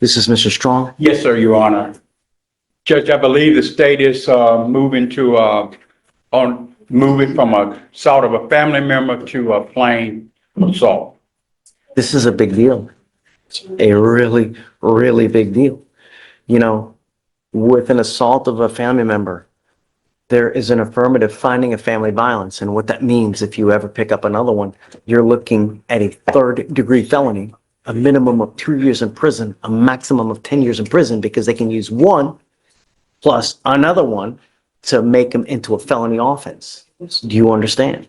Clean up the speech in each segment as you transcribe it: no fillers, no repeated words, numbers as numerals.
This is Mr. Strong. Yes, sir, Your Honor. Judge, I believe the state is moving from a sort of a family member to a plain assault. This is a big deal. A really, really big deal. You know, with an assault of a family member, there is an affirmative finding of family violence. And what that means, if you ever pick up another one, you're looking at a third-degree felony, a minimum of 2 years in prison, a maximum of 10 years in prison, because they can use one plus another one to make them into a felony offense. Do you understand?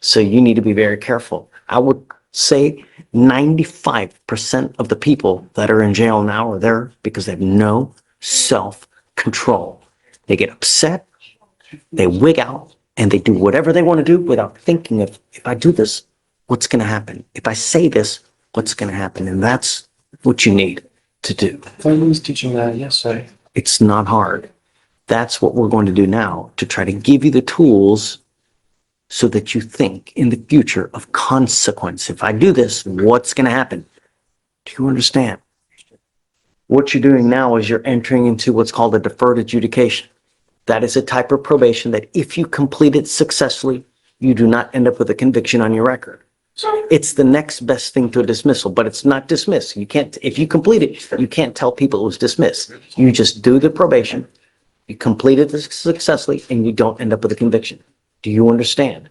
So you need to be very careful. I would say 95% of the people that are in jail now are there because they have no self-control. They get upset, they wig out, and they do whatever they want to do without thinking of, if I do this, what's going to happen? If I say this, what's going to happen? And that's what you need to do. Fleischer's teaching that, yes, sir. It's not hard. That's what we're going to do now, to try to give you the tools so that you think in the future of consequence. If I do this, what's going to happen? Do you understand? What you're doing now is you're entering into what's called a deferred adjudication. That is a type of probation that if you complete it successfully, you do not end up with a conviction on your record. It's the next best thing to a dismissal, but it's not dismissed. You can't, if you complete it, you can't tell people it was dismissed. You just do the probation, you complete it successfully, and you don't end up with a conviction. Do you understand?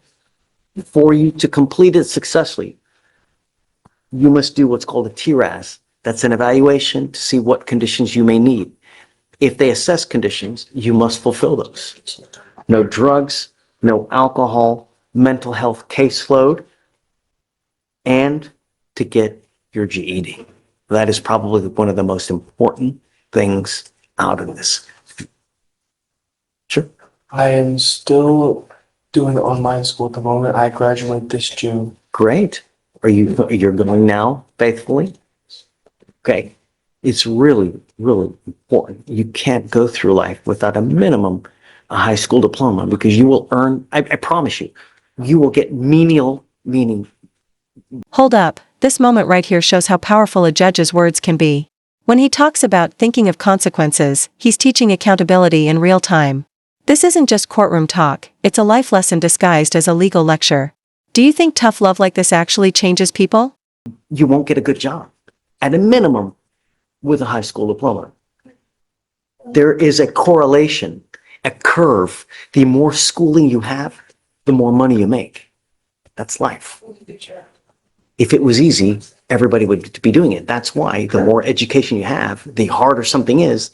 For you to complete it successfully, you must do what's called a TRAS. That's an evaluation to see what conditions you may need. If they assess conditions, you must fulfill those. No drugs, no alcohol, mental health caseload, and to get your GED. That is probably one of the most important things out of this. Sure. I am still doing online school at the moment. I graduate this June. Great. You're going now faithfully? Okay. It's really, really important. You can't go through life without a minimum, a high school diploma, because you will earn, I promise you, you will get meaning. Hold up, this moment right here shows how powerful a judge's words can be. When he talks about thinking of consequences, he's teaching accountability in real time. This isn't just courtroom talk, it's a life lesson disguised as a legal lecture. Do you think tough love like this actually changes people? You won't get a good job, at a minimum, with a high school diploma. There is a correlation, a curve. The more schooling you have, the more money you make. That's life. If it was easy, everybody would be doing it. That's why the more education you have, the harder something is,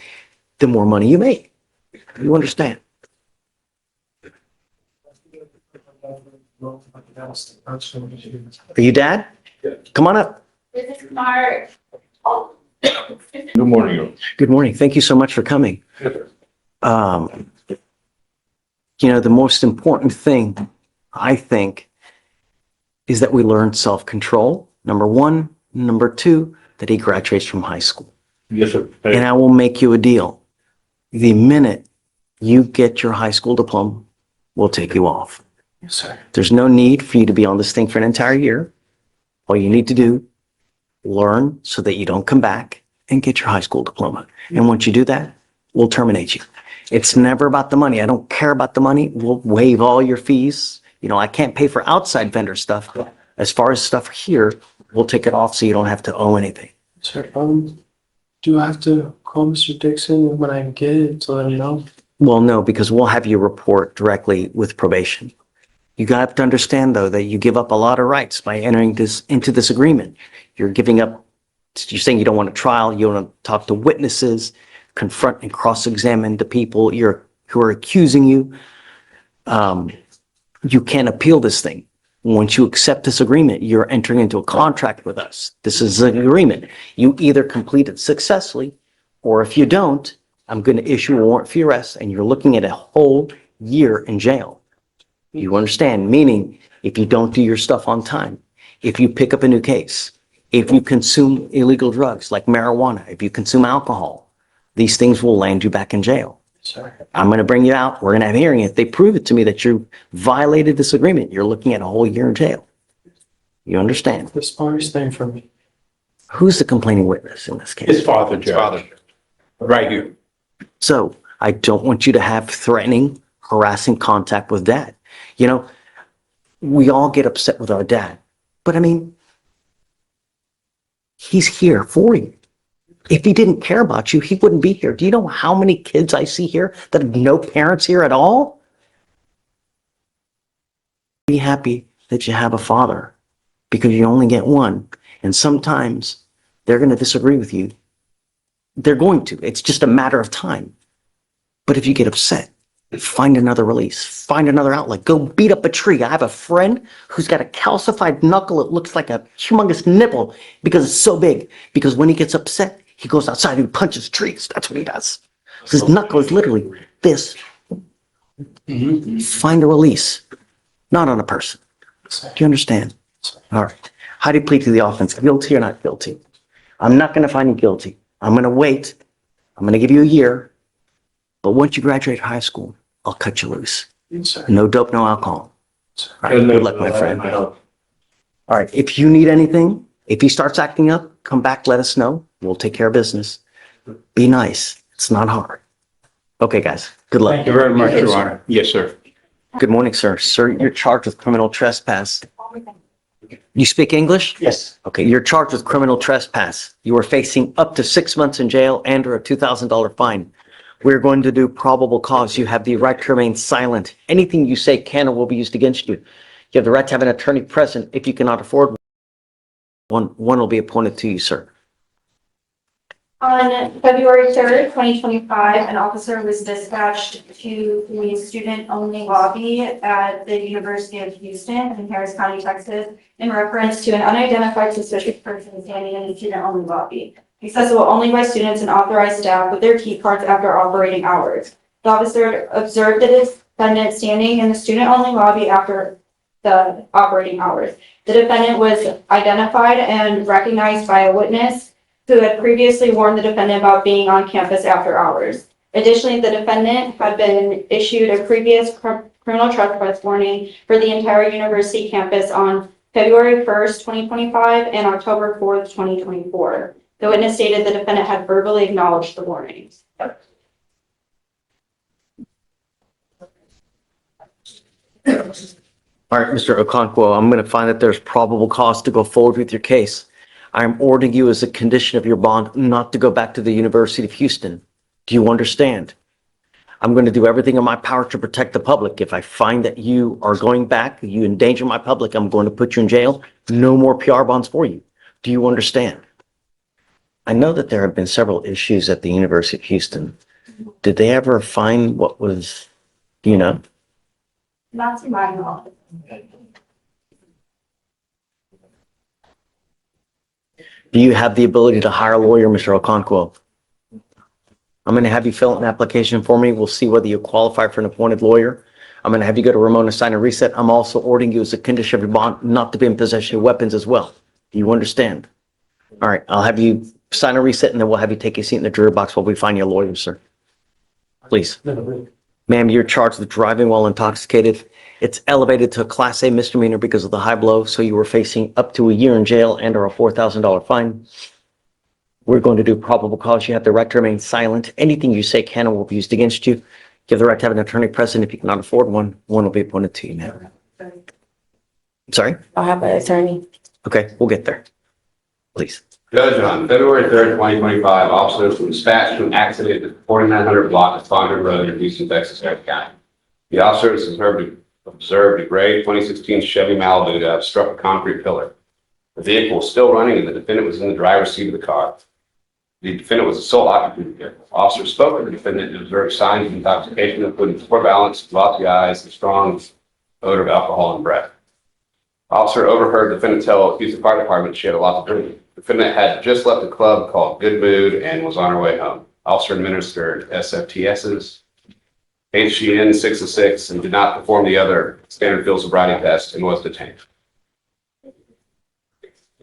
the more money you make. You understand? Are you Dad? Yeah. Come on up. This is Mark. Good morning. Good morning. Thank you so much for coming. Yes, sir. The most important thing, I think, is that we learn self-control, number one. Number two, that he graduates from high school. Yes, sir. And I will make you a deal. The minute you get your high school diploma, we'll take you off. Yes, sir. There's no need for you to be on this thing for an entire year. All you need to do, learn so that you don't come back and get your high school diploma. And once you do that, we'll terminate you. It's never about the money. I don't care about the money. We'll waive all your fees. I can't pay for outside vendor stuff. As far as stuff here, we'll take it off so you don't have to owe anything. Sir, do I have to call Mr. Dixon when I get it to let him know? Well, no, because we'll have you report directly with probation. You got to understand, though, that you give up a lot of rights by entering into this agreement. You're giving up, you're saying you don't want a trial, you don't want to talk to witnesses, confront and cross-examine the people who are accusing you. You can't appeal this thing. Once you accept this agreement, you're entering into a contract with us. This is an agreement. You either complete it successfully, or if you don't, I'm going to issue a warrant for your arrest, and you're looking at a whole year in jail. You understand? Meaning, if you don't do your stuff on time, if you pick up a new case, if you consume illegal drugs like marijuana, if you consume alcohol, these things will land you back in jail. Sir. I'm going to bring you out. We're going to have a hearing. If they prove it to me that you violated this agreement, you're looking at a whole year in jail. You understand? The smartest thing for me. Who's the complaining witness in this case? His father, Judge. Right here. So I don't want you to have threatening, harassing contact with dad. You know, we all get upset with our dad, but I mean, he's here for you. If he didn't care about you, he wouldn't be here. Do you know how many kids I see here that have no parents here at all? Be happy that you have a father because you only get one. And sometimes they're going to disagree with you. They're going to. It's just a matter of time. But if you get upset, find another release, find another outlet, go beat up a tree. I have a friend who's got a calcified knuckle. It looks like a humongous nipple because it's so big. Because when he gets upset, he goes outside and punches trees. That's what he does. So his knuckle is literally this. Find a release, not on a person. Do you understand? All right. How do you plead to the offense? Guilty or not guilty? I'm not going to find you guilty. I'm going to wait. I'm going to give you a year. But once you graduate high school, I'll cut you loose. No dope, no alcohol. All right, good luck, my friend. All right, if you need anything, if he starts acting up, come back, let us know. We'll take care of business. Be nice. It's not hard. Okay, guys, good luck. Thank you very much, Your Honor. Yes, sir. Good morning, sir. Sir, you're charged with criminal trespass. You speak English? Yes. Okay, you're charged with criminal trespass. You are facing up to 6 months in jail and or a $2,000 fine. We're going to do probable cause. You have the right to remain silent. Anything you say can or will be used against you. You have the right to have an attorney present. If you cannot afford one will be appointed to you, sir. On February 3rd, 2025, an officer was dispatched to the student-only lobby at the University of Houston in Harris County, Texas, in reference to an unidentified suspicious person standing in the student-only lobby, accessible only by students and authorized staff with their key cards after operating hours. The officer observed the defendant standing in the student-only lobby after the operating hours. The defendant was identified and recognized by a witness who had previously warned the defendant about being on campus after hours. Additionally, the defendant had been issued a previous criminal trespass warning for the entire university campus on February 1st, 2025 and October 4th, 2024. The witness stated the defendant had verbally acknowledged the warnings. All right, Mr. Okonkwo, I'm going to find that there's probable cause to go forward with your case. I am ordering you as a condition of your bond not to go back to the University of Houston. Do you understand? I'm going to do everything in my power to protect the public. If I find that you are going back, you endanger my public, I'm going to put you in jail. No more PR bonds for you. Do you understand? I know that there have been several issues at the University of Houston. Did they ever find what was, you know? Not to my knowledge. Do you have the ability to hire a lawyer, Mr. Okonkwo? I'm going to have you fill out an application for me. We'll see whether you qualify for an appointed lawyer. I'm going to have you go to Ramona, sign a reset. I'm also ordering you as a condition of your bond not to be in possession of weapons as well. Do you understand? All right, I'll have you sign a reset and then we'll have you take a seat in the jury box while we find you a lawyer, sir. Please. Ma'am, you're charged with driving while intoxicated. It's elevated to a Class A misdemeanor because of the high blow, so you were facing up to a year in jail and or a $4,000 fine. We're going to do probable cause. You have the right to remain silent. Anything you say can or will be used against you. You have the right to have an attorney present. If you cannot afford one will be appointed to you now. Sorry? I'll have an attorney. Okay, we'll get there. Please. Judge, on February 3rd, 2025, officers were dispatched to an accident at the 4900 block of Sponsored Road in Houston, Texas, Harris County. The officers observed a gray 2016 Chevy Malibu to have struck a concrete pillar. The vehicle was still running and the defendant was in the driver's seat of the car. The defendant was the sole occupant of the vehicle. Officers spoke to the defendant and observed signs of intoxication, including poor balance, glossy eyes, and strong odor of alcohol and breath. Officer overheard the defendant tell Houston Fire Department she had a lot to drink. The defendant had just left a club called Good Mood and was on her way home. Officer administered SFTSs, HGN 6 and did not perform the other standard field sobriety test and was detained.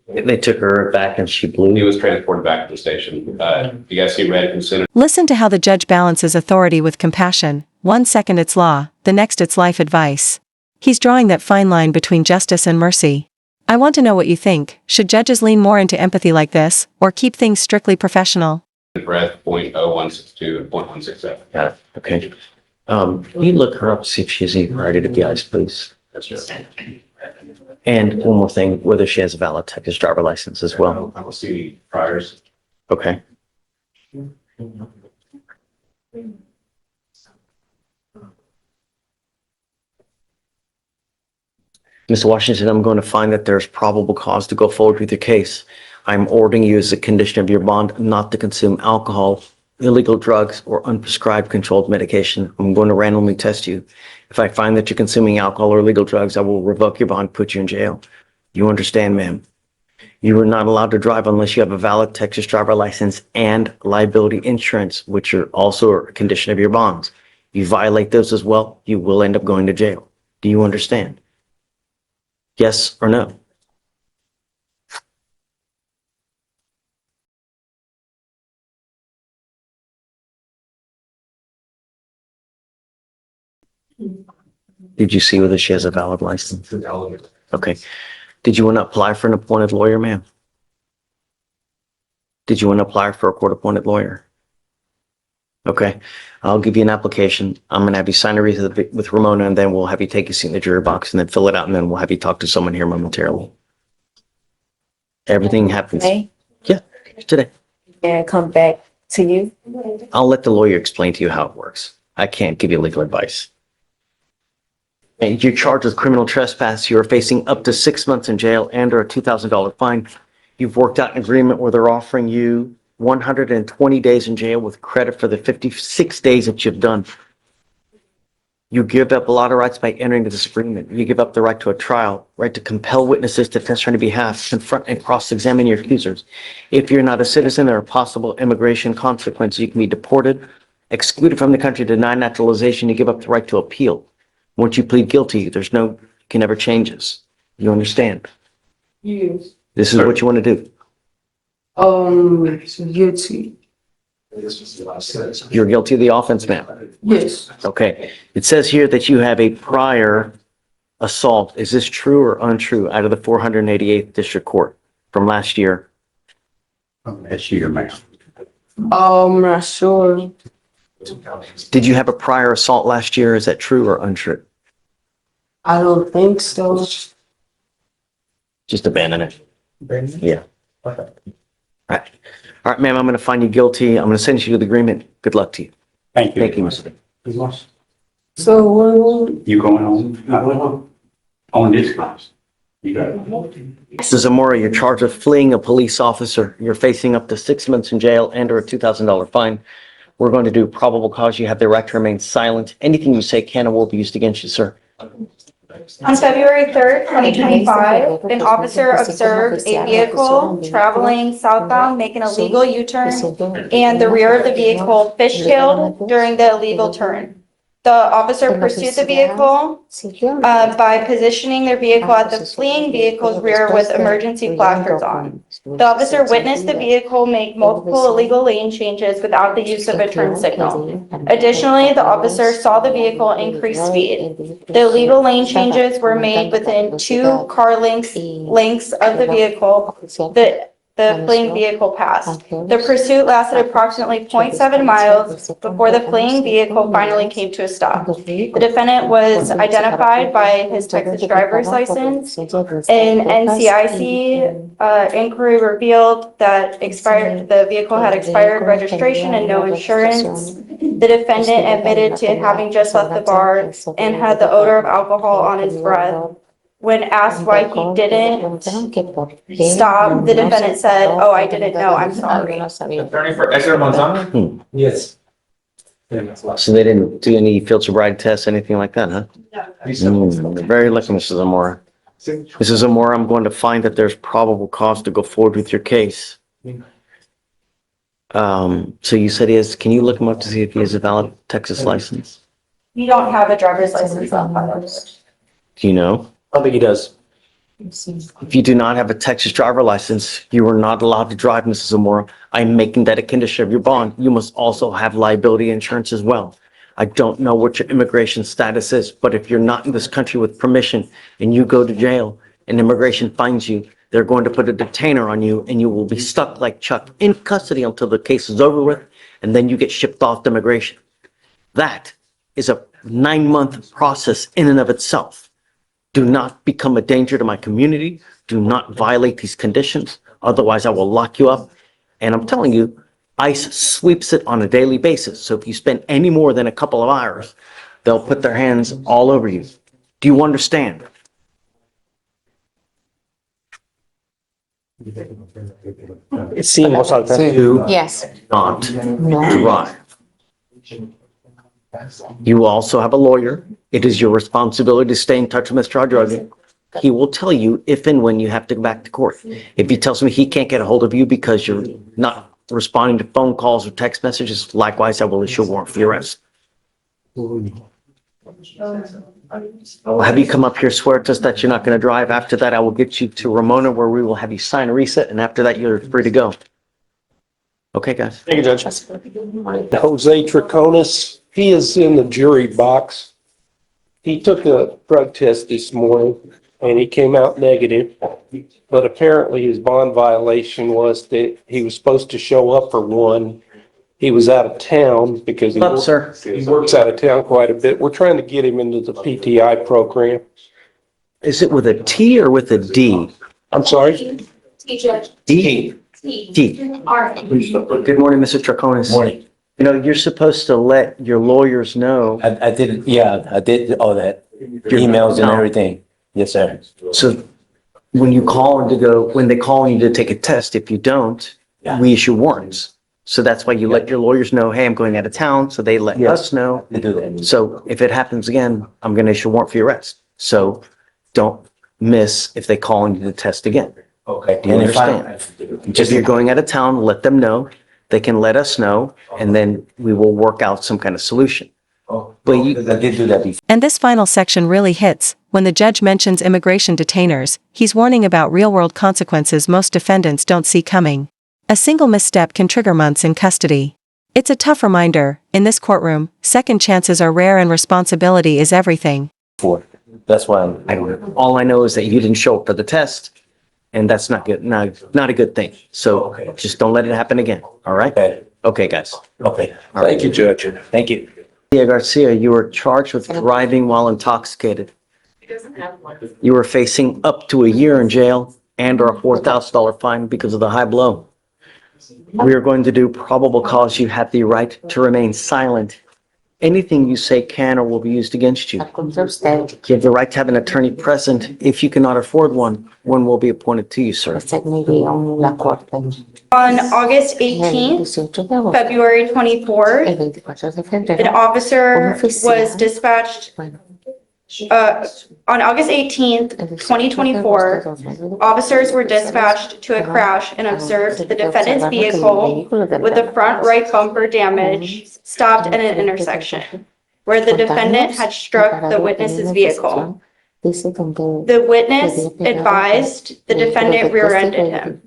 They took her back and she He blew. was transported back to the station. You guys see read consent. Listen to how the judge balances authority with compassion. 1 second it's law, the next it's life advice. He's drawing that fine line between justice and mercy. I want to know what you think. Should judges lean more into empathy like this, or keep things strictly professional? Breath .0162 and .167. Got it. Okay. Can you look her up, see if she has any priority to PIs, please? And one more thing, whether she has a valid Texas driver license as well. I will see priors. Okay. Mr. Washington, I'm going to find that there's probable cause to go forward with your case. I'm ordering you as a condition of your bond not to consume alcohol, illegal drugs, or unprescribed controlled medication. I'm going to randomly test you. If I find that you're consuming alcohol or illegal drugs, I will revoke your bond, put you in jail. You understand, ma'am? You are not allowed to drive unless you have a valid Texas driver license and liability insurance, which are also a condition of your bonds. You violate those as well, you will end up going to jail. Do you understand? Yes or no? Did you see whether she has a valid license? Okay. Did you want to apply for an appointed lawyer, ma'am? Did you want to apply for a court-appointed lawyer? Okay. I'll give you an application. I'm going to have you sign a with Ramona, and then we'll have you take your seat in the jury box and then fill it out, and then we'll have you talk to someone here momentarily. Everything happens. May? Yeah, today. And come back to you? I'll let the lawyer explain to you how it works. I can't give you legal advice. And you're charged with criminal trespass. You are facing up to 6 months in jail and or a $2,000 fine. You've worked out an agreement where they're offering you 120 days in jail with credit for the 56 days that you've done. You give up a lot of rights by entering into this agreement. You give up the right to a trial, right to compel witnesses to testify on your behalf, confront and cross-examine your accusers. If you're not a citizen, there are possible immigration consequences. You can be deported, excluded from the country, denied naturalization. You give up the right to appeal. Once you plead guilty, there's no, can never change this. You understand? Yes. This is what you want to do. Guilty. You're guilty of the offense, ma'am. Yes. Okay. It says here that you have a prior assault. Is this true or untrue out of the 488th District Court from last year? That's you, ma'am. I'm not sure. Did you have a prior assault last year? Is that true or untrue? I don't think so. Just abandon it. Yeah. All right. All right, ma'am, I'm going to find you guilty. I'm going to send you to the agreement. Good luck to you. Thank you. Thank you, Mr. So when You going home? On this class. You got it. Mr. Zamora, you're charged with fleeing a police officer. You're facing up to 6 months in jail and or a $2,000 fine. We're going to do probable cause. You have the right to remain silent. Anything you say can or will be used against you, sir. On February 3rd, 2025, an officer observed a vehicle traveling southbound making a legal U-turn, and the rear of the vehicle fishtailed during the illegal turn. The officer pursued the vehicle by positioning their vehicle at the fleeing vehicle's rear with emergency flashers on. The officer witnessed the vehicle make multiple illegal lane changes without the use of a turn signal. Additionally, the officer saw the vehicle increase speed. The illegal lane changes were made within 2 car lengths of the vehicle. The fleeing vehicle passed. The pursuit lasted approximately 0.7 miles before the fleeing vehicle finally came to a stop. The defendant was identified by his Texas driver's license. An NCIC inquiry revealed that the vehicle had expired registration and no insurance. The defendant admitted to having just left the bar and had the odor of alcohol on his breath. When asked why he didn't stop, the defendant said, "Oh, I didn't know, I'm sorry." Attorney for Exeter Montana? Yes. So they didn't do any field sobriety tests, anything like that, huh? You're very lucky, Mrs. Zamora. Mrs. Zamora, I'm going to find that there's probable cause to go forward with your case. So you said he is, can you look him up to see if he has a valid Texas license? You don't have a driver's license on file. Do you know? I don't think he does. If you do not have a Texas driver license, you are not allowed to drive, Mrs. Zamora. I'm making that a condition of your bond. You must also have liability insurance as well. I don't know what your immigration status is, but if you're not in this country with permission and you go to jail and immigration finds you, they're going to put a detainer on you and you will be stuck like Chuck in custody until the case is over with, and then you get shipped off to immigration. That is a 9-month process in and of itself. Do not become a danger to my community. Do not violate these conditions. Otherwise, I will lock you up. And I'm telling you, ICE sweeps it on a daily basis. So if you spend any more than a couple of hours, they'll put their hands all over you. Do you understand? Sí, en voz alta. Do Yes. not No. drive. You also have a lawyer. It is your responsibility to stay in touch with Mr. Adraga. He will tell you if and when you have to go back to court. If he tells me he can't get a hold of you because you're not responding to phone calls or text messages, likewise, I will issue a warrant for your arrest. I will have you come up here, swear to us that you're not going to drive. After that, I will get you to Ramona where we will have you sign a reset, and after that, you're free to go. Okay, guys? Thank you, Judge. Jose Triconis, he is in the jury box. He took a drug test this morning and he came out negative. But apparently his bond violation was that he was supposed to show up for one. He was out of town because Up, sir. he works out of town quite a bit. We're trying to get him into the PTI program. Is it with a T or with a D? I'm sorry? D. D. Good morning, Mr. Triconis. Morning. You know, you're supposed to let your lawyers know. I did, yeah, I did all that, emails and No. everything. Yes, sir. So when you call and to go, when they call you to take a test, if you don't, Yeah. we issue warrants. So that's why you let your lawyers know, hey, I'm going out of town. So they let Yes. us know. They do that. So if it happens again, I'm going to issue a warrant for your arrest. So don't miss if they call and you to test again. Okay. Do you understand? If you're going out of town, let them know. They can let us know, and then we will work out some kind of solution. But you, I did do that before. And this final section really hits. When the judge mentions immigration detainers, he's warning about real-world consequences most defendants don't see coming. A single misstep can trigger months in custody. It's a tough reminder. In this courtroom, second chances are rare and responsibility is everything. That's why I'm, I don't know. All I know is that you didn't show up for the test, and that's not good, not a good thing. So Okay. just don't let it happen again, all right? okay, Okay, guys. okay. All right. Thank you, Judge. Thank you. Garcia Garcia, you were charged with driving while intoxicated. You were facing up to a year in jail and or a $4,000 fine because of the high blow. We are going to do probable cause. You have the right to remain silent. Anything you say can or will be used against you. Contra usted, You have the right to have an attorney present. If you cannot afford one will be appointed to you, sir. usted me dio la corte. On August El 18th, 18 de agosto, February 24th, el 24 de an febrero, officer oficial. was dispatched, bueno, on August 18th, el 18 de 2024, agosto de 2024, officers were dispatched to a crash and observed the defendant's vehicle with the front right bumper damage stopped at an intersection where the defendant had struck the witness's vehicle. Dice donde The witness advised the defendant rear-ended him.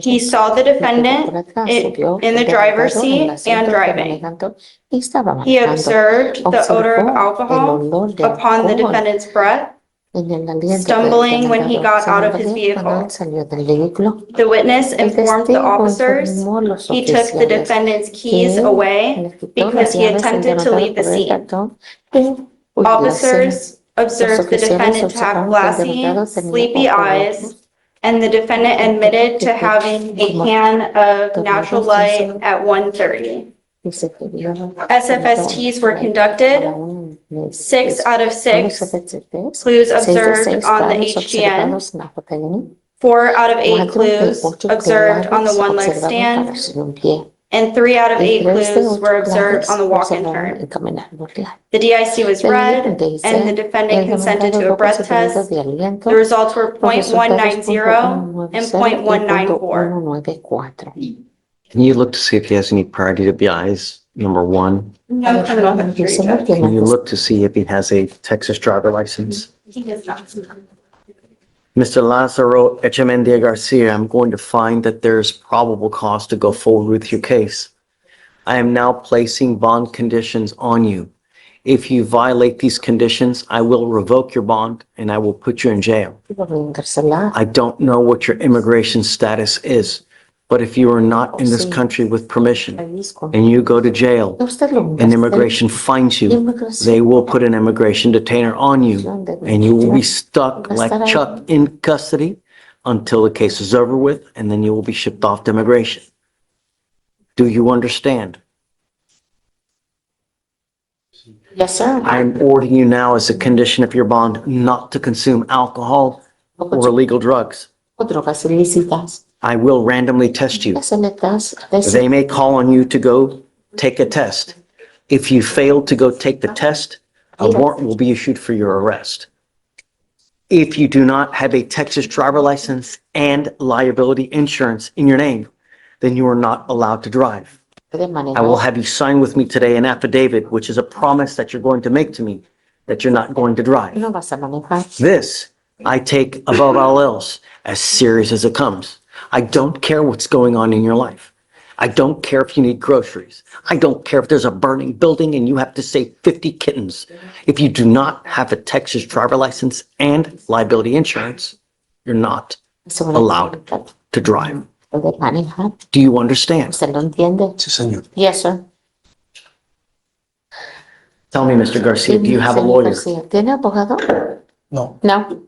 He saw the defendant in the driver's seat and driving. He observed the odor of alcohol upon the defendant's breath, stumbling when he got out of his vehicle. The witness informed the officers he took the defendant's keys away because he attempted to leave the scene. Officers observed the defendant to have glassy, sleepy eyes, and the defendant admitted to having a can of natural light at 1:30. SFSTs were conducted. 6 out of 6 clues observed on the HGN. 4 out of 8 clues observed on the one-leg stand. And 3 out of 8 clues were observed on the walk-in turn. The DIC was read, and the defendant consented to a breath test. The results were .190 and .194. Can you look to see if he has any prior DWIs? Number one. No criminal history, Judge. Can you look to see if he has a Texas driver license? He does not. Mr. Lazaro Echemendia Garcia, I'm going to find that there's probable cause to go forward with your case. I am now placing bond conditions on you. If you violate these conditions, I will revoke your bond and I will put you in jail. Lo voy a encarcelar. I don't know what your immigration status is, but if you are not in this country with permission País con- and you go to jail Usted lo and encarcela. immigration finds you, they will put an immigration detainer on you and you will be stuck like Chuck in custody until the case is over with, and then you will be shipped off to immigration. Do you understand? Yes, sir. I'm ordering you now as a condition of your bond not to consume alcohol or illegal drugs. O drogas ilícitas. I will randomly test you. Hacerle test. They may call on you to go take a test. If you fail to go take the test, a warrant will be issued for your arrest. If you do not have a Texas driver license and liability insurance in your name, then you are not allowed to drive. Puede I will manejar. have you sign with me today an affidavit, which is a promise that you're going to make to me that you're not going to drive. No vas a manejar. This I take above all else as serious as it comes. I don't care what's going on in your life. I don't care if you need groceries. I don't care if there's a burning building and you have to save 50 kittens. If you do not have a Texas driver license and liability insurance, you're not allowed to drive. Puede manejar. Do you understand? ¿Usted lo entiende? Sí, señor. Yes, sir. Tell me, Mr. Garcia, do you have a Señor lawyer? García, ¿tiene abogado? No. No.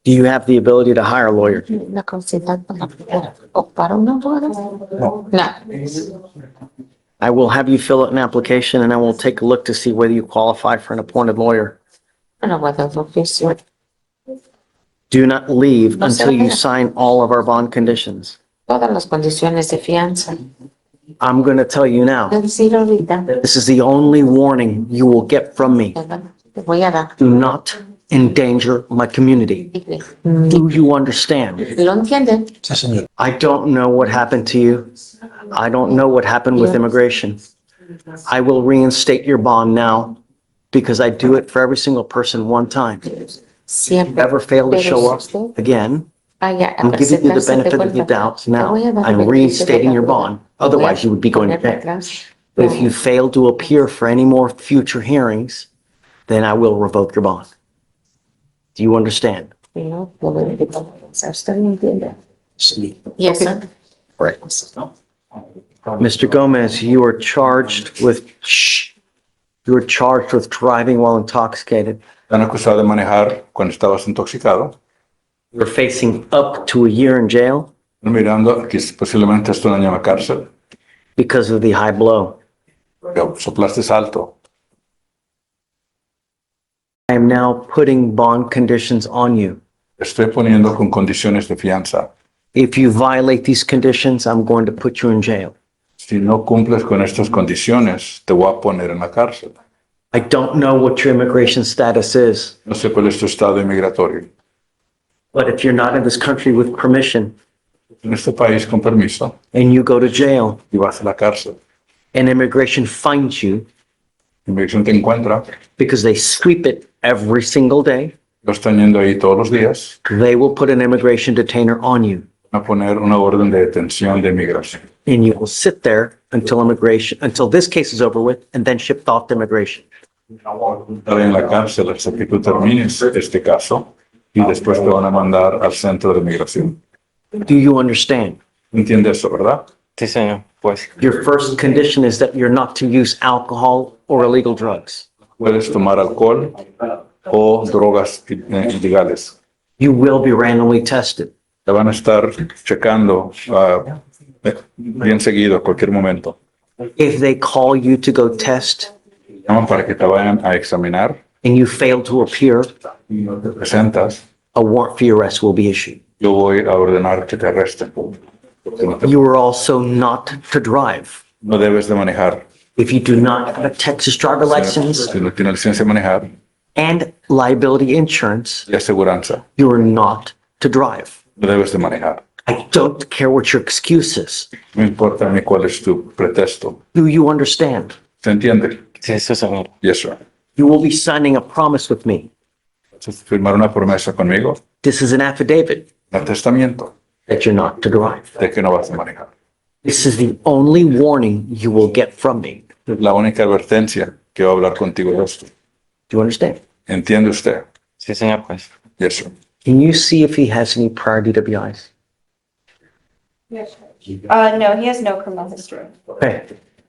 Do you have the ability to hire a lawyer? La capacidad para poder ocupar un abogado? No. No. I will have you fill out an application and I will take a look to see whether you qualify for an appointed lawyer. Un abogado de oficio. Do not leave No se until you vaya. sign all of our bond conditions. Todas las condiciones de fianza. I'm going to tell you now, Voy a decir ahorita. this is the only warning you will get from me. Te voy a dar. Do not endanger my community. Do you understand? ¿Lo entienden? Sí, señor. I don't know what happened to you. I don't know what happened with immigration. I will reinstate your bond now because I do it for every single person one time. Siempre. Ever fail to Pero show up si usted again, vaya a I'm giving you the presentarse de benefit of the vuelta, doubt te now. voy a dar el I'm beneficio de reinstating la your duda. bond. Te voy a Otherwise, you would be going to poner jail. atrás. But if you fail to appear for any more future hearings, then I will revoke your bond. Do you understand? Si no, lo voy a quitar. ¿Usted lo entiende? Sí. Yes, sir. Right. Mr. Gomez, you are charged with, you are charged with driving while intoxicated. Están acusados de manejar cuando estabas intoxicado. You're facing up to a year in jail Mirando que posiblemente esto un año en la cárcel. because of the high blow. Pero soplaste alto. I am now putting bond conditions on you. Estoy poniendo con condiciones de fianza. If you violate these conditions, I'm going to put you in jail. Si no cumples con estas condiciones, te voy a poner en la cárcel. I don't know what your immigration status is, No sé cuál es tu estado inmigratorio. but if you're not in this country with permission En este país, con permiso, and you go to jail y vas a la cárcel. and immigration finds you Inmigración te encuentra, because they sweep it every single day, lo están yendo ahí todos los días, they will put an immigration detainer on you a poner una orden de detención de inmigración. and you will sit there until this case is over with and then shipped off to immigration. Estar en la cárcel hasta que tú termines este caso y después te van a mandar al centro de migración. Do you understand? ¿Entiendes eso, verdad? Sí, señor. Pues, Your first condition is that you're not to use alcohol or illegal drugs. Puedes tomar alcohol o drogas ilegales. You will be randomly tested. Te van a estar checando bien seguido a cualquier momento. If they call you to go test Llaman para que te vayan a examinar and you fail to appear, y no te presentas. a warrant for your arrest will be issued. Yo voy a ordenar que te arresten. Porque You are also not to drive. no debes de manejar. If you do not have a Texas driver license Si no tienes licencia de manejar and liability insurance, y aseguranza, you are not to drive. no debes de manejar. I don't care what your excuse is. No importa ni cuál es tu pretexto. Do you understand? ¿Se entiende? sí, sí, señor. Yes, sir. You will be signing a promise with me. Entonces, firmar una promesa conmigo, This is an affidavit un testamento that you're not to drive. de que no vas a manejar. This is the only warning you will get from me. La única advertencia que voy a hablar contigo de esto. Do you understand? ¿Entiende usted? Sí, señor juez. Yes, sir. Can you see if he has any prior DWIs? No, he has no criminal history. Okay.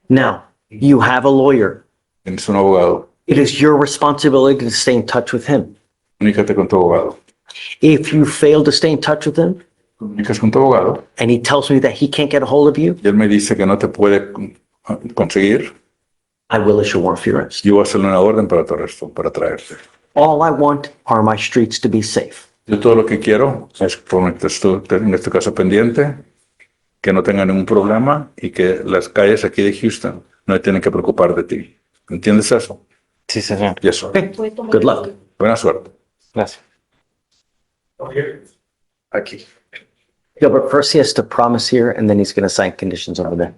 Now, you have a lawyer. Tienes un abogado. It is your responsibility to stay in touch with him. Comunícate con tu abogado. If you fail to stay in touch with him Comunicas con tu abogado and he tells me that he can't get a hold of you, y él me dice que no te puede conseguir. I will issue a warrant for your arrest. Yo voy a hacerle una orden para tu arresto, para traerte. All I want are my streets to be safe. Yo todo lo que quiero es ponerte en este caso pendiente, que no tenga ningún problema y que las calles aquí de Houston no tienen que preocupar de ti. ¿Entiendes eso? Sí, señor. Yes, sir. Okay. Good luck. Buena suerte. Gracias. Aquí. Gilbert, first he has to promise here and then he's going to sign conditions over there.